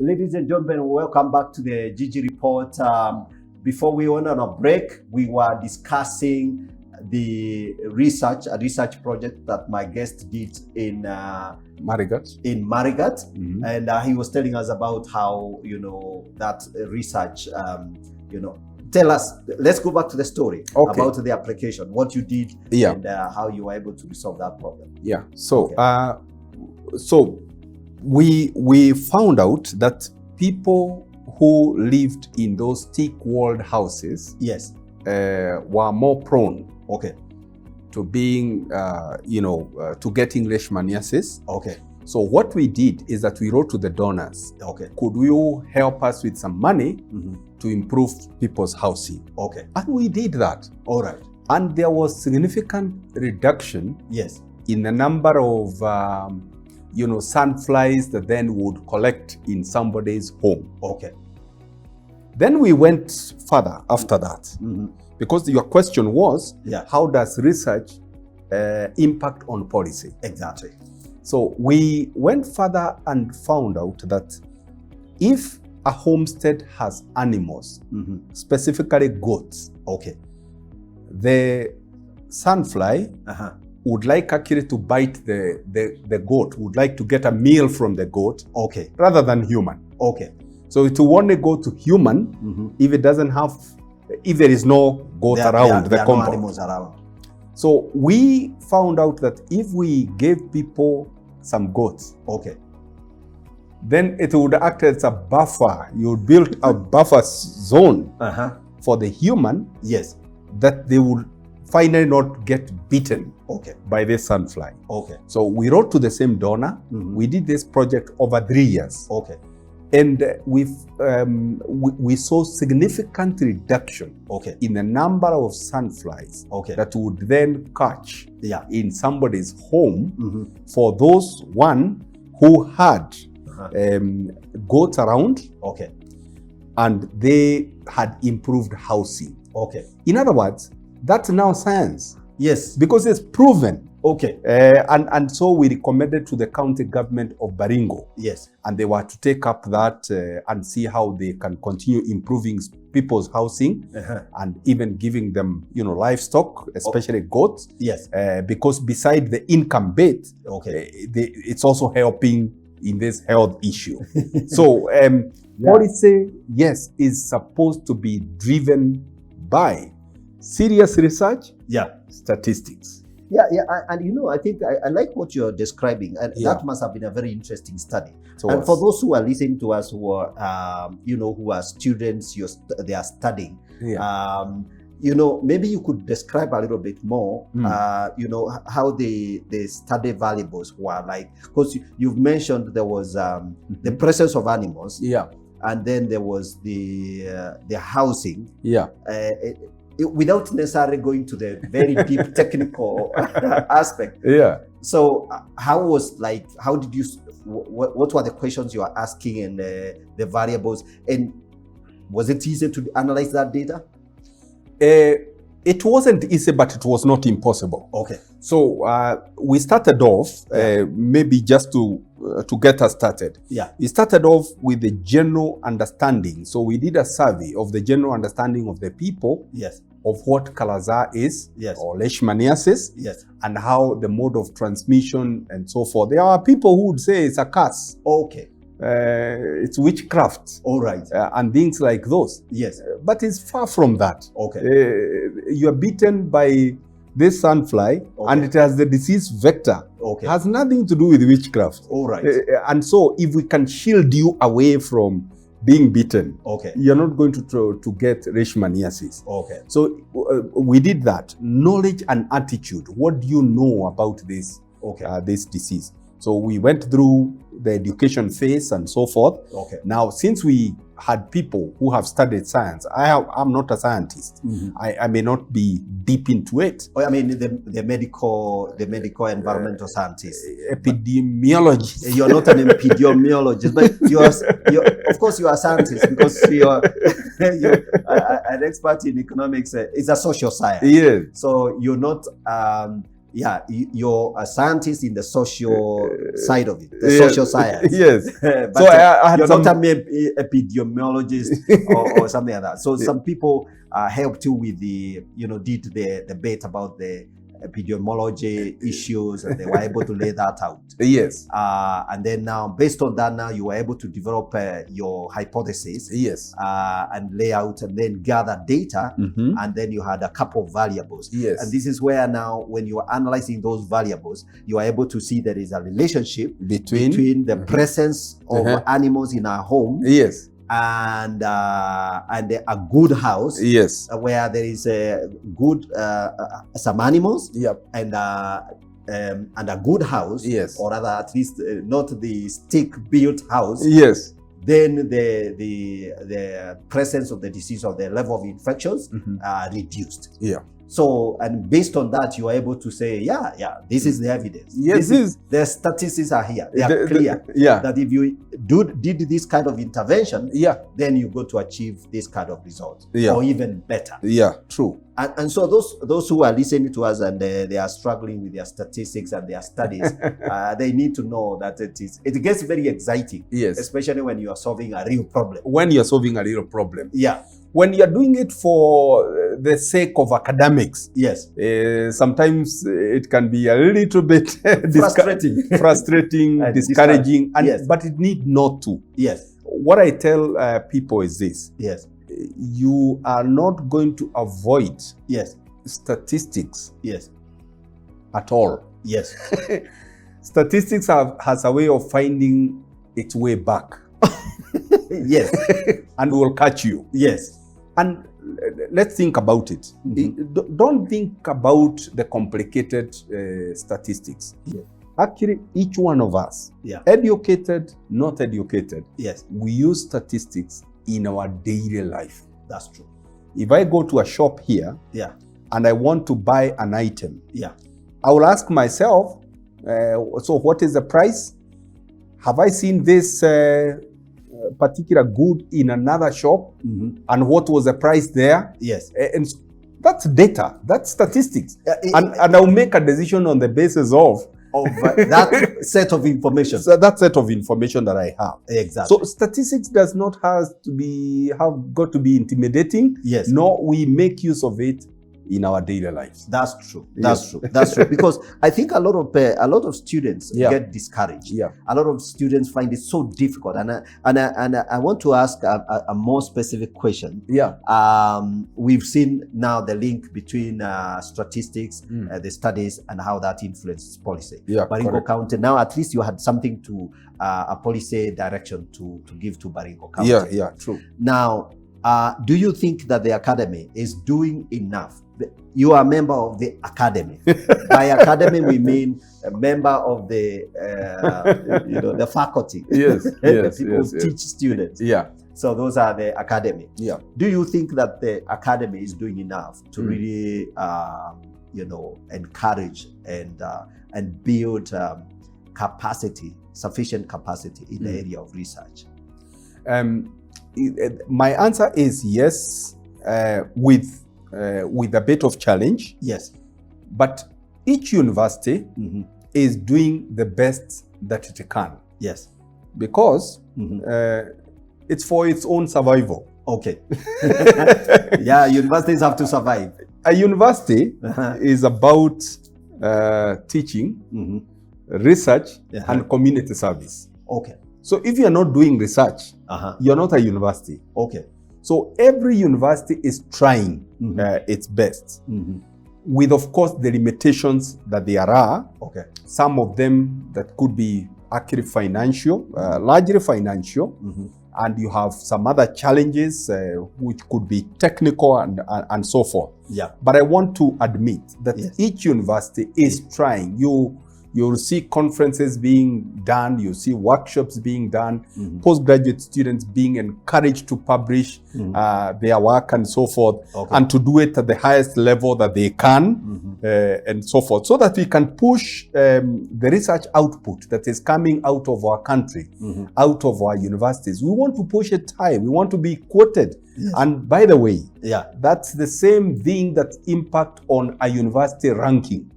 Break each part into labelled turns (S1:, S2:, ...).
S1: Ladies and gentlemen, welcome back to the Gigi Report. Before we went on a break, we were discussing a research project that my guest did in
S2: Marigat.
S1: Mm-hmm. And he was telling us about how, that research, tell us, let's go back to the story about the application, what you did and how you were able to resolve that problem.
S2: Yeah, so we found out that people who lived in those thick-walled houses were more prone to being, to getting leishmaniasis. So what we did is that we wrote to the donors. Could you help us with some money to improve people's housing? And we did that.
S1: All right.
S2: And there was significant reduction in the number of sandflies that then would collect in somebody's home. Then we went further after that, because your question was, how does research impact on policy?
S1: Exactly.
S2: So we went further and found out that if a homestead has animals, specifically goats, the sandfly would like actually to bite the goat, would like to get a meal from the goat, rather than human. So it will only go to human if it doesn't have, if there is no goat around the compound.
S1: No animals around.
S2: So we found out that if we gave people some goats, then it would act as a buffer. You would build a buffer zone for the human, that they would finally not get bitten by this sandfly. So we wrote to the same donor. We did this project over 3 years. And we saw significant reduction in the number of sandflies that would then catch in somebody's home for those who had goats around and they had improved housing. In other words, that's now science. Because it's proven. And so we recommended to the county government of Baringo. And they were to take up that and see how they can continue improving people's housing and even giving them, livestock, especially goats. Because beside the income bit, it's also helping in this health issue. So policy, is supposed to be driven by serious research, statistics.
S1: And I think I like what you're describing, and that must have been a very interesting study. And for those who are listening to us, who are who are students, they are studying. Maybe you could describe a little bit more. How the study variables were like, because you've mentioned there was the presence of animals. And then there was the housing. Without necessarily going to the very deep technical aspect. So how did you, what were the questions you were asking and the variables? And was it easy to analyze that data?
S2: It wasn't easy, but it was not impossible. So we started off, maybe just to get us started. We started off with the general understanding. So we did a survey of the general understanding of the people of what Kala-Azar is, or leishmaniasis, and how the mode of transmission and so forth. There are people who would say it's a curse. It's witchcraft. And things like those. But it's far from that. You are bitten by this sandfly and it has the disease vector. It has nothing to do with witchcraft. And so if we can shield you away from being bitten, you're not going to get leishmaniasis. So we did that. Knowledge and attitude. What do you know about this disease? So we went through the education phase and so forth. Now, since we had people who have studied science, I'm not a scientist. I may not be deep into it.
S1: I mean, the medical environmental scientist.
S2: Epidemiologist.
S1: You're not an epidemiologist, but of course you are a scientist, because you're an expert in economics. It's a social science.
S2: Yes.
S1: So you're not Yeah, you're a scientist in the social side of it, the social science.
S2: Yes.
S1: But
S2: So I had
S1: you're
S2: some...
S1: not an epidemiologist or something like that. So some people helped you with the, did the debate about the epidemiology issues, and they were able to lay that out.
S2: Yes.
S1: And then now, based on that, now you were able to develop your hypothesis.
S2: Yes.
S1: And lay out and then gather data, and then you had a couple of variables.
S2: Yes.
S1: And this is where now, when you are analyzing those variables, you are able to see there is a relationship between the presence of animals in our home.
S2: Yes.
S1: And a good house,
S2: yes,
S1: where there is a good some animals,
S2: yep,
S1: and a good house,
S2: yes,
S1: or rather at least not the stick-built house,
S2: yes.
S1: Then the presence of the disease or the level of infections are reduced.
S2: Yeah.
S1: So, and based on that, you are able to say, yeah, this is the evidence.
S2: Yes,
S1: the statistics are here. They are clear. That if you did this kind of intervention, then you go to achieve this kind of result, or even better. Yeah,
S2: true.
S1: And so those who are listening to us and they are struggling with their statistics and their studies, they need to know that it gets very exciting.
S2: Yes.
S1: Especially when you are solving a real problem.
S2: When you're solving a real problem.
S1: Yeah.
S2: When you're doing it for the sake of academics,
S1: yes,
S2: sometimes it can be a little bit frustrating, discouraging, but it need not to.
S1: Yes.
S2: What I tell people is this.
S1: Yes.
S2: You are not going to avoid statistics at all.
S1: Yes.
S2: Statistics has a way of finding its way back.
S1: Yes.
S2: And will catch you.
S1: Yes.
S2: And let's think about it. Don't think about the complicated statistics.
S1: Yes.
S2: Actually, each one of us, educated, not educated, we use statistics in our daily life.
S1: That's true.
S2: If I go to a shop here and I want to buy an item, I will ask myself, so what is the price? Have I seen this particular good in another shop, and what was the price there?
S1: Yes.
S2: And that's data, that's statistics. And I'll make a decision on the basis of
S1: that set of information.
S2: So that set of information that I have.
S1: Exactly.
S2: So statistics does not have got to be intimidating.
S1: Yes.
S2: Nor we make use of it in our daily lives.
S1: That's true. That's true. That's true. Because I think a lot of students get discouraged.
S2: Yeah.
S1: A lot of students find it so difficult. And I want to ask a more specific question.
S2: Yeah.
S1: We've seen now the link between statistics, the studies, and how that influences policy.
S2: Yeah.
S1: Baringo County. Now at least you had something to a policy direction to give to Baringo County.
S2: Yeah. Yeah. True.
S1: Now, do you think that the academy is doing enough? You are a member of the academy. By academy, we mean a member of the, the faculty.
S2: Yes,
S1: the people who teach students.
S2: Yeah.
S1: So those are the academy.
S2: Yeah.
S1: Do you think that the academy is doing enough to really, encourage and build capacity, sufficient capacity in the area of research?
S2: My answer is yes, with a bit of challenge.
S1: Yes.
S2: But each university is doing the best that it can.
S1: Yes.
S2: Because it's for its own survival.
S1: Okay. Yeah, universities have to survive.
S2: A university is about teaching, research, and community service.
S1: Okay.
S2: So if you are not doing research, you're not a university.
S1: Okay.
S2: So every university is trying its best, with of course the limitations that there are.
S1: Okay.
S2: Some of them that could be actually financial, largely financial, and you have some other challenges which could be technical and so forth.
S1: Yeah.
S2: But I want to admit that each university is trying. You'll see conferences being done, you see workshops being done, postgraduate students being encouraged to publish their work and so forth, and to do it at the highest level that they can, and so forth, so that we can push the research output that is coming out of our country, out of our universities. We want to push it high. We want to be quoted. Yes. And by the way, that's the same thing that impact on a university ranking.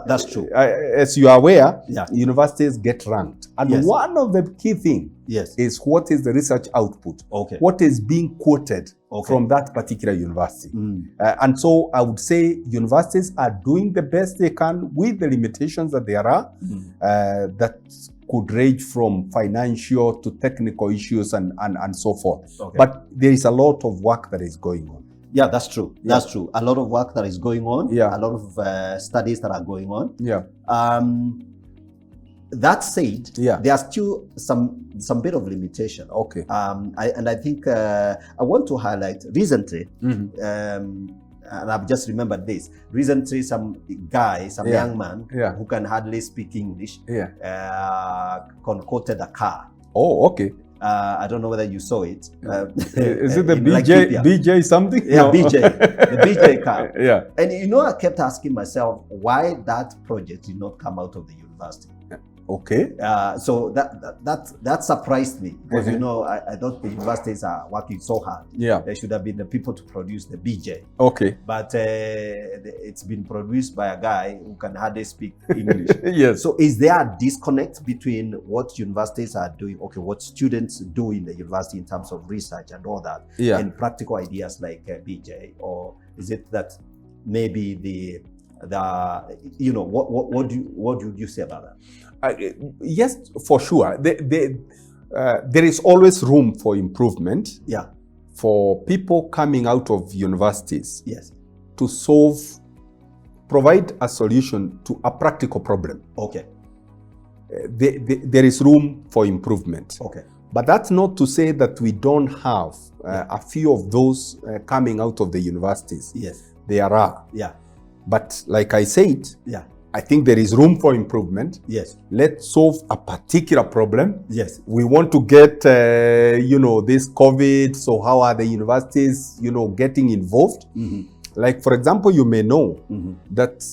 S1: That's true.
S2: As you are aware, universities get ranked. And one of the key things is what is the research output? What is being quoted from that particular university? And so I would say universities are doing the best they can with the limitations that there are that could range from financial to technical issues and so forth. But there is a lot of work that is going on.
S1: Yeah, that's true. That's true. A lot of work that is going on. A lot of studies that are going on. That said, there are still some bit of limitation. I think I want to highlight recently, and I've just remembered this. Recently, some young man who can hardly speak English concocted a car. I don't know whether you saw it.
S2: Is it the BJ something?
S1: Yeah, no. BJ. The BJ car. And I kept asking myself why that project did not come out of the university. So that surprised me because I thought the universities are working so hard. There should have been the people to produce the BJ. But it's been produced by a guy who can hardly speak English. So is there a disconnect between what universities are doing, what students do in the university in terms of research and all that, and practical ideas like BJ, or is it that maybe what do you say about that?
S2: Yes, for sure. There is always room for improvement. For people coming out of universities. To provide a solution to a practical problem. There is room for improvement. But that's not to say that we don't have a few of those coming out of the universities. There are. But like I said, I think there is room for improvement. Let's solve a particular problem. We want to get, this COVID. So how are the universities, getting involved? Like, for example, you may know that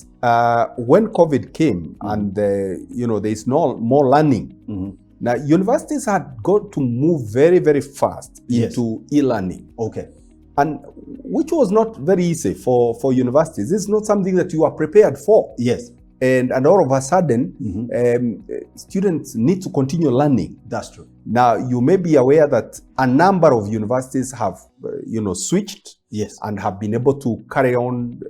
S2: when COVID came and, there is no more learning. Now, universities had got to move very, very fast into e-learning. And which was not very easy for universities. It's not something that you are prepared for. And all of a sudden, students need to continue learning.
S1: That's true.
S2: Now, you may be aware that a number of universities have, switched and have been able to carry on,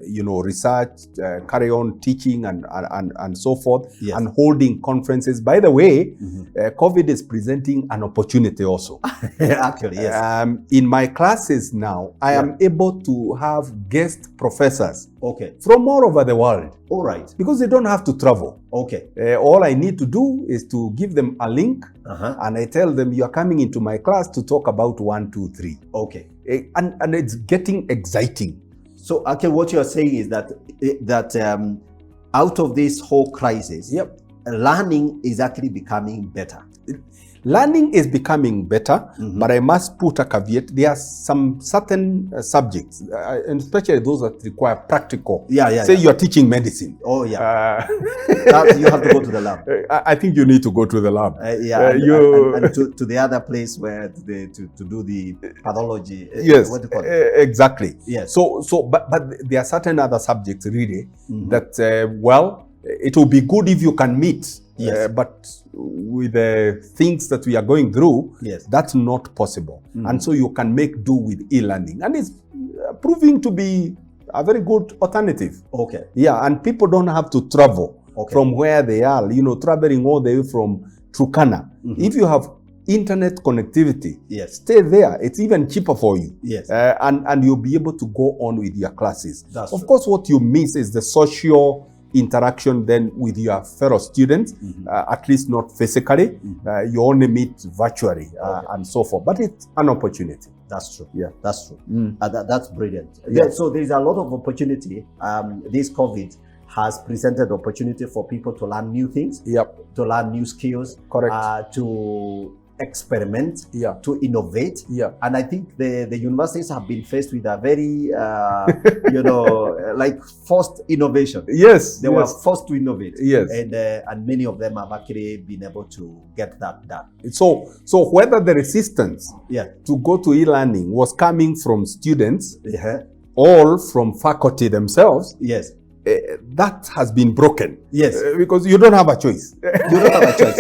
S2: research, carry on teaching and so forth, and holding conferences. By the way, COVID is presenting an opportunity also.
S1: Actually,
S2: in my classes now, I am able to have guest professors from all over the world. Because they don't have to travel. All I need to do is to give them a link, and I tell them, you are coming into my class to talk about 1, 2, 3. And it's getting exciting.
S1: So, what you are saying is that out of this whole crisis, learning is actually becoming better.
S2: Learning is becoming better, but I must put a caveat. There are some certain subjects, and especially those that require practical. Say you are teaching medicine.
S1: You have to go to the lab.
S2: I think you need to go to the lab.
S1: And to the other place where to do the pathology. What do you call it?
S2: Exactly. But there are certain other subjects really that it will be good if you can meet. But with the things that we are going through, that's not possible. And so you can make do with e-learning. And it's proving to be a very good alternative. And people don't have to travel from where they are, traveling all the way from Turkana. If you have internet connectivity, stay there. It's even cheaper for you. And you'll be able to go on with your classes. Of course, what you miss is the social interaction then with your fellow students, at least not physically. You only meet virtually and so forth. But it's an opportunity.
S1: That's true. That's true. That's brilliant. So there is a lot of opportunity. This COVID has presented opportunity for people to learn new things, to learn new skills, to experiment, to innovate. And I think the universities have been faced with a very, like forced innovation. They were forced to innovate. And many of them have actually been able to get that done.
S2: So whether the resistance to go to e-learning was coming from students or from faculty themselves, that has been broken.
S1: Yes.
S2: Because you don't have a choice.
S1: You don't have a choice.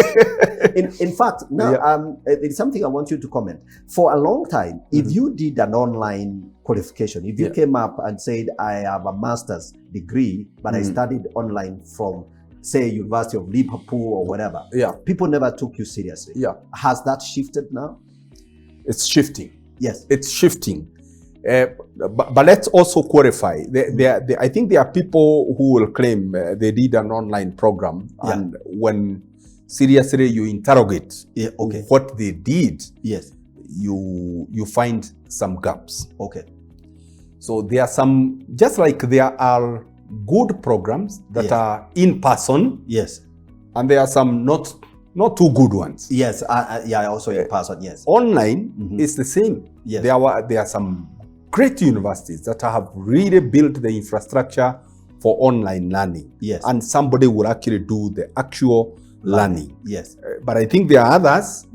S1: In fact, now it's something I want you to comment. For a long time, if you did an online qualification, if you came up and said, I have a master's degree, but I studied online from, say, University of Liverpool or whatever, people never took you seriously. Has that shifted now?
S2: It's shifting.
S1: Yes.
S2: It's shifting. But let's also qualify. I think there are people who will claim they did an online program, and when seriously you interrogate what they did, you find some gaps.
S1: Okay.
S2: So there are some, just like there are good programs that are in person.
S1: Yes.
S2: And there are some not too good ones.
S1: Yes. Also in person. Yes.
S2: Online is the same.
S1: Yes.
S2: There are some great universities that have really built the infrastructure for online learning.
S1: Yes.
S2: And somebody will actually do the actual learning.
S1: Yes.
S2: But I think there are others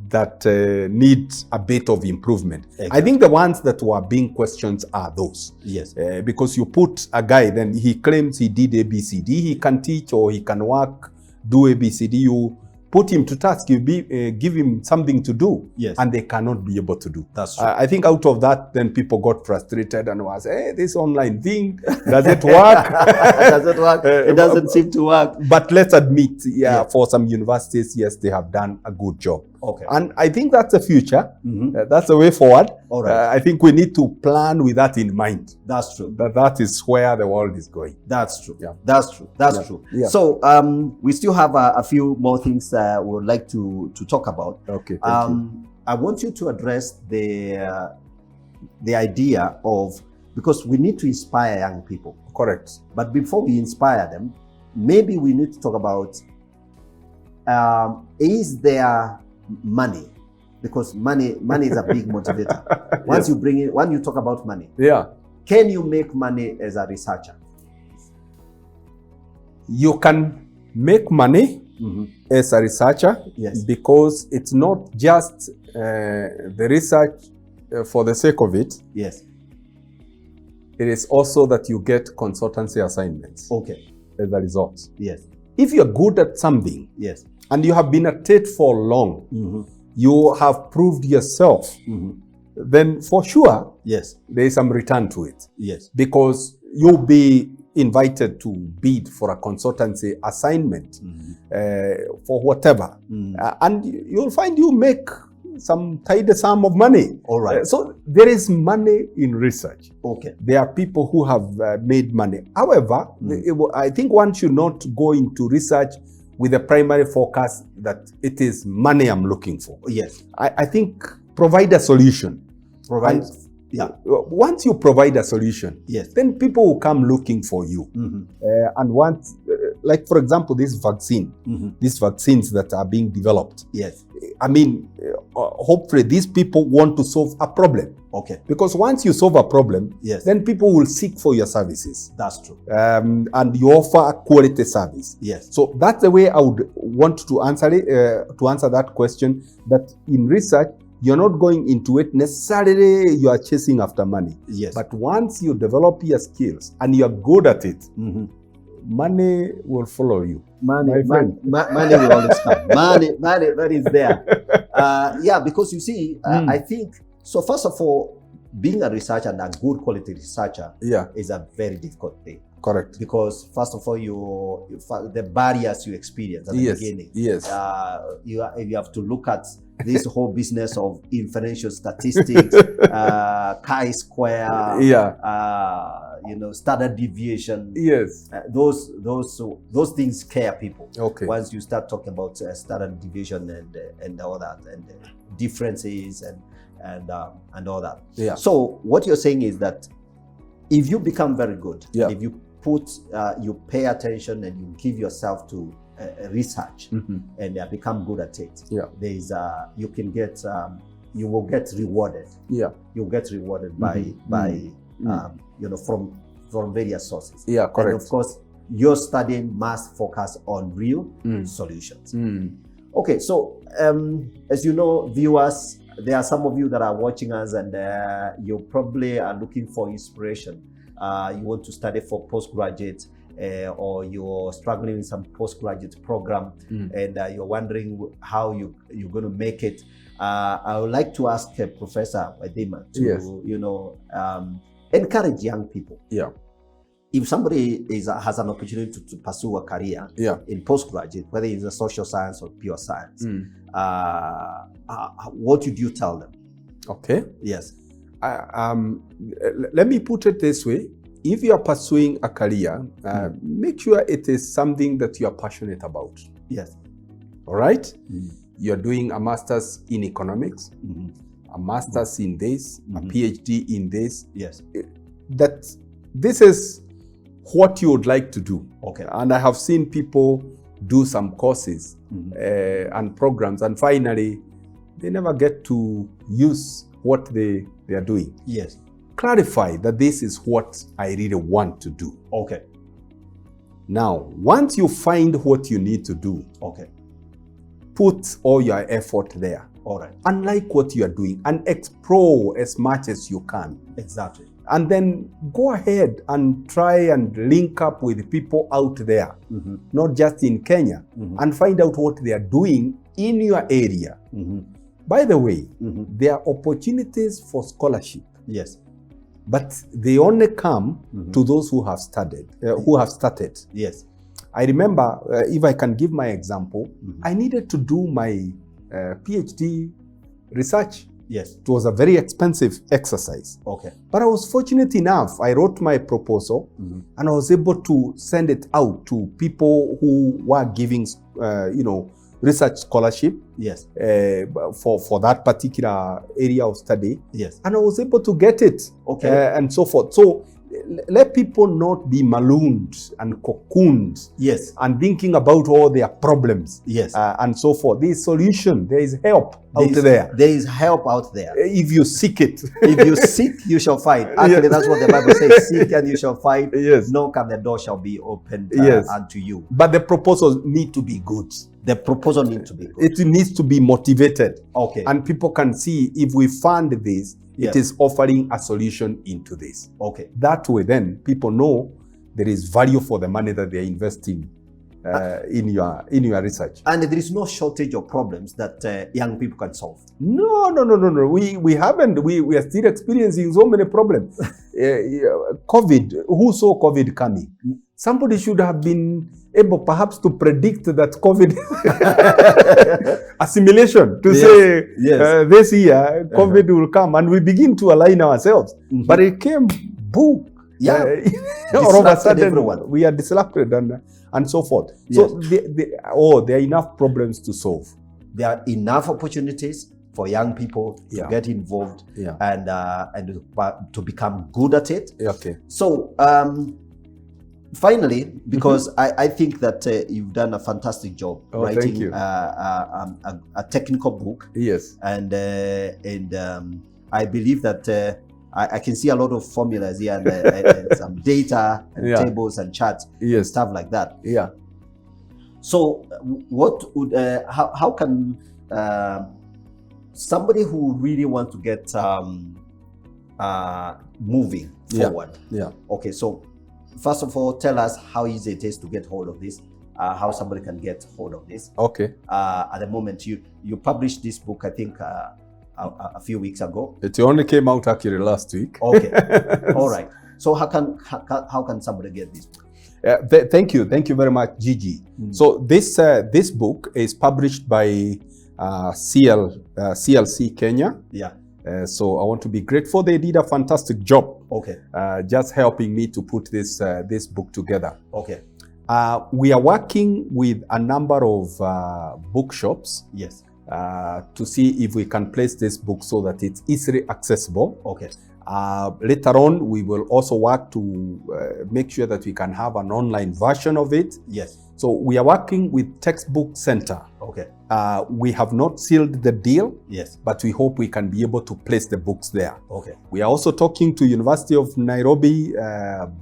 S2: that need a bit of improvement. Exactly. I think the ones that were being questioned are those.
S1: Yes.
S2: Because you put a guy, then he claims he did ABCD, he can teach or he can work, do ABCD, you put him to task, you give him something to do, and they cannot be able to do.
S1: That's true.
S2: I think out of that, then people got frustrated and was, hey, this online thing, does it work?
S1: Does it work? It doesn't seem to work.
S2: But let's admit, for some universities, yes, they have done a good job.
S1: Okay.
S2: And I think that's the future. That's the way forward.
S1: All right.
S2: I think we need to plan with that in mind.
S1: That's true.
S2: That is where the world is going.
S1: That's true.
S2: Yeah.
S1: That's true. That's true.
S2: Yeah.
S1: So we still have a few more things we would like to talk about.
S2: Okay. Thank you.
S1: I want you to address the idea of, because we need to inspire young people.
S2: Correct.
S1: But before we inspire them, maybe we need to talk about is there money? Because money is a big motivator. Once you bring in, when you talk about money, can you make money as a researcher? You
S2: can make money as a researcher, because it's not just the research for the sake of it.
S1: Yes.
S2: It is also that you get consultancy assignments.
S1: Okay.
S2: As a result.
S1: Yes.
S2: If you're good at something, and you have been at it for long, you have proved yourself, then for sure, there is some return to it.
S1: Yes.
S2: Because you'll be invited to bid for a consultancy assignment for whatever. And you'll find you make some tidy sum of money.
S1: All right.
S2: So there is money in research.
S1: Okay.
S2: There are people who have made money. However, I think one should not go into research with the primary focus that it is money I'm looking for.
S1: Yes.
S2: I think provide a solution.
S1: Provide.
S2: Once you provide a solution, then people will come looking for you. And once, like for example, this vaccine, these vaccines that are being developed.
S1: Yes.
S2: I mean, hopefully these people want to solve a problem.
S1: Okay.
S2: Because once you solve a problem, then people will seek for your services.
S1: That's true.
S2: And you offer a quality service.
S1: Yes.
S2: So that's the way I would want to answer it, to answer that question, that in research, you're not going into it necessarily you are chasing after money.
S1: Yes.
S2: But once you develop your skills and you're good at it, money will follow you.
S1: Money will always come. Money is there. Because you see, I think, so first of all, being a researcher and a good quality researcher is a very difficult thing.
S2: Correct.
S1: Because first of all, the barriers you experience at the beginning.
S2: Yes.
S1: You have to look at this whole business of inferential statistics, chi-square, standard deviation.
S2: Yes.
S1: Those things scare people.
S2: Okay.
S1: Once you start talking about standard deviation and all that, and differences and all that.
S2: Yeah.
S1: So what you're saying is that if you become very good, if you you pay attention and you give yourself to research and become good at it, there is you can get you will get rewarded.
S2: Yeah.
S1: You'll get rewarded by from various sources.
S2: Yeah, correct.
S1: And of course, your studying must focus on real solutions. Okay, so as you know, viewers, there are some of you that are watching us and you probably are looking for inspiration. You want to study for postgraduate or you're struggling in some postgraduate program, and you're wondering how you're going to make it, I would like to ask Professor Wadima to encourage young people.
S2: Yeah.
S1: If somebody has an opportunity to pursue a career in postgraduate, whether it's a social science or pure science, what would you tell them?
S2: Okay.
S1: Yes.
S2: Let me put it this way. If you are pursuing a career, make sure it is something that you are passionate about.
S1: Yes.
S2: All right? You're doing a master's in economics, a master's in this, a PhD in this.
S1: Yes.
S2: That this is what you would like to do.
S1: Okay.
S2: And I have seen people do some courses and programs, and finally, they never get to use what they are doing.
S1: Yes.
S2: Clarify that this is what I really want to do.
S1: Okay.
S2: Now, once you find what you need to do,
S1: okay,
S2: put all your effort there.
S1: All right.
S2: Unlike what you are doing, and explore as much as you can.
S1: Exactly.
S2: And then go ahead and try and link up with people out there, not just in Kenya, and find out what they are doing in your area. By the way, there are opportunities for scholarship.
S1: Yes.
S2: But they only come to those who have studied, who have started.
S1: Yes.
S2: I remember, if I can give my example, I needed to do my PhD research.
S1: Yes.
S2: It was a very expensive exercise.
S1: Okay.
S2: But I was fortunate enough. I wrote my proposal and I was able to send it out to people who were giving, research scholarship.
S1: Yes.
S2: For that particular area of study.
S1: Yes.
S2: And I was able to get it.
S1: Okay.
S2: And so forth. So let people not be marooned and cocooned.
S1: Yes.
S2: And thinking about all their problems.
S1: Yes.
S2: And so forth. There is solution. There is help out there.
S1: There is help out there.
S2: If you seek it.
S1: If you seek, you shall find. Actually, that's what the Bible says. Seek and you shall find.
S2: Yes.
S1: Knock and the door shall be opened unto you.
S2: But the proposals need to be good.
S1: The proposal needs to be good.
S2: It needs to be motivated.
S1: Okay.
S2: And people can see if we fund this, it is offering a solution into this.
S1: Okay.
S2: That way then people know there is value for the money that they are investing in your research.
S1: And there is no shortage of problems that young people can solve.
S2: No. We haven't. We are still experiencing so many problems. COVID, who saw COVID coming? Somebody should have been able perhaps to predict that COVID assimilation to say this year COVID will come, and we begin to align ourselves. But it came, boom.
S1: Yeah.
S2: All of a sudden,
S1: everyone.
S2: we are disrupted and so forth. Yes. So there are enough problems to solve.
S1: There are enough opportunities for young people to get involved and to become good at it.
S2: Okay.
S1: So finally, because I think that you've done a fantastic job writing a technical book.
S2: Yes.
S1: And I believe that I can see a lot of formulas here and some data and tables and charts and stuff like that.
S2: Yeah.
S1: So what would how can somebody who really wants to get moving forward?
S2: Yeah.
S1: Okay, so first of all, tell us how easy it is to get hold of this, how somebody can get hold of this.
S2: Okay.
S1: At the moment, you published this book, I think, a few weeks ago.
S2: It only came out actually last week.
S1: Okay. All right. So how can somebody get this book?
S2: Thank you very much, Gigi. So this book is published by CLC Kenya.
S1: Yeah.
S2: So I want to be grateful. They did a fantastic job.
S1: Okay.
S2: Just helping me to put this book together.
S1: Okay.
S2: We are working with a number of bookshops.
S1: Yes.
S2: To see if we can place this book so that it's easily accessible.
S1: Okay.
S2: Later on, we will also work to make sure that we can have an online version of it.
S1: Yes.
S2: So we are working with Textbook Center.
S1: Okay.
S2: We have not sealed the deal.
S1: Yes.
S2: But we hope we can be able to place the books there.
S1: Okay.
S2: We are also talking to University of Nairobi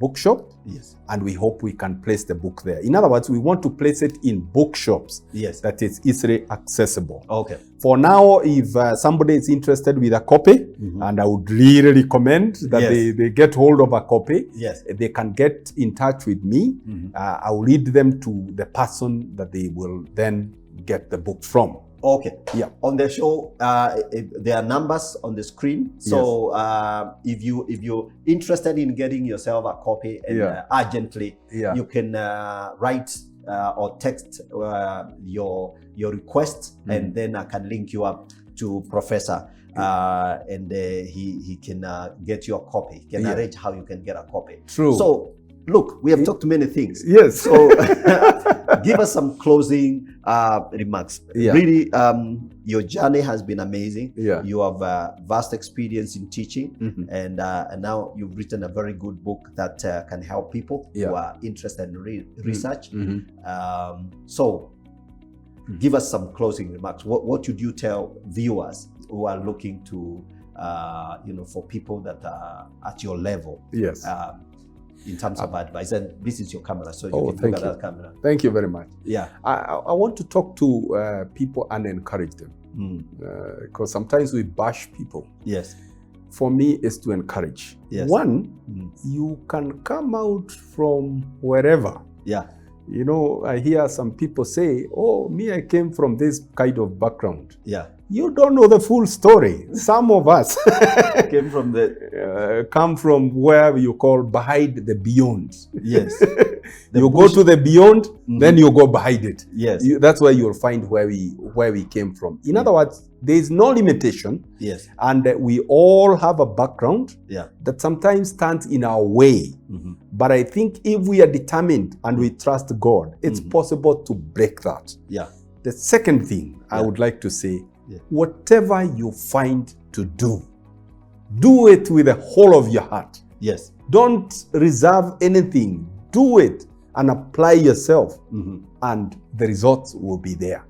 S2: bookshop.
S1: Yes.
S2: And we hope we can place the book there. In other words, we want to place it in bookshops.
S1: Yes.
S2: That is easily accessible.
S1: Okay.
S2: For now, if somebody is interested with a copy, and I would really recommend that they get hold of a copy, they can get in touch with me. I will lead them to the person that they will then get the book from.
S1: Okay.
S2: Yeah.
S1: On the show, there are numbers on the screen. So if you're interested in getting yourself a copy and urgently, you can write or text your request, and then I can link you up to Professor, and he can get you a copy. He can arrange how you can get a copy.
S2: True.
S1: So look, we have talked many things.
S2: Yes.
S1: So give us some closing remarks. Really, your journey has been amazing. You have vast experience in teaching, and now you've written a very good book that can help people who are interested in research. So give us some closing remarks. What would you tell viewers who are looking to, for people that are at your level?
S2: Yes.
S1: In terms of advice, and this is your camera, so you can look at that camera.
S2: Thank you very much.
S1: Yeah,
S2: I want to talk to people and encourage them, because sometimes we bash people.
S1: Yes.
S2: For me, is to encourage.
S1: Yes.
S2: One, you can come out from wherever.
S1: Yeah.
S2: You know, I hear some people say, "Oh, me, I came from this kind of background."
S1: Yeah.
S2: You don't know the full story. Some of us
S1: came from
S2: come from where you call behind the beyond.
S1: Yes.
S2: You go to the beyond, then you go behind it.
S1: Yes.
S2: That's where you'll find where we came from. In other words, there is no limitation.
S1: Yes.
S2: And we all have a background that sometimes stands in our way. But I think if we are determined and we trust God, it's possible to break that.
S1: Yeah.
S2: The second thing I would like to say, whatever you find to do it with the whole of your heart.
S1: Yes.
S2: Don't reserve anything. Do it and apply yourself, and the results will be there.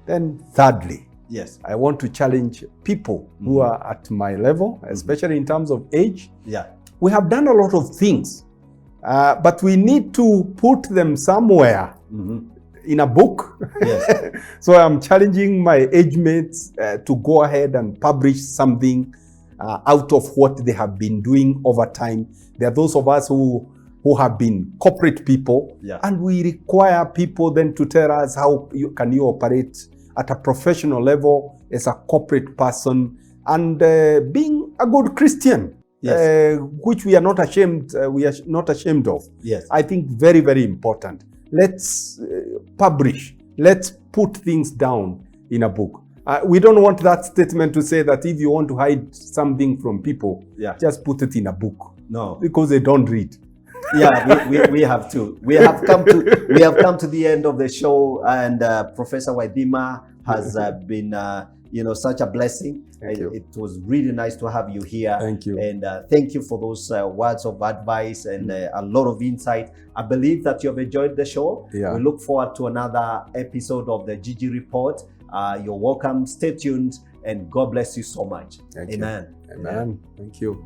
S2: Then thirdly,
S1: yes,
S2: I want to challenge people who are at my level, especially in terms of age.
S1: Yeah.
S2: We have done a lot of things, but we need to put them somewhere. In a book.
S1: Yes.
S2: So I'm challenging my age mates to go ahead and publish something out of what they have been doing over time. There are those of us who have been corporate people, and we require people then to tell us how can you operate at a professional level as a corporate person, and being a good Christian, which we are not ashamed of.
S1: Yes.
S2: I think very, very important. Let's publish. Let's put things down in a book. We don't want that statement to say that if you want to hide something from people, just put it in a book.
S1: No,
S2: because they don't read.
S1: Yeah, we have to. We have come to the end of the show, and Professor Waithima has been such a blessing. It was really nice to have you here.
S2: Thank you.
S1: And thank you for those words of advice and a lot of insight. I believe that you have enjoyed the show.
S2: Yeah.
S1: We look forward to another episode of the Gigi Report. You're welcome. Stay tuned, and God bless you so much.
S2: Thank
S1: Amen.
S2: You. Amen. Thank you.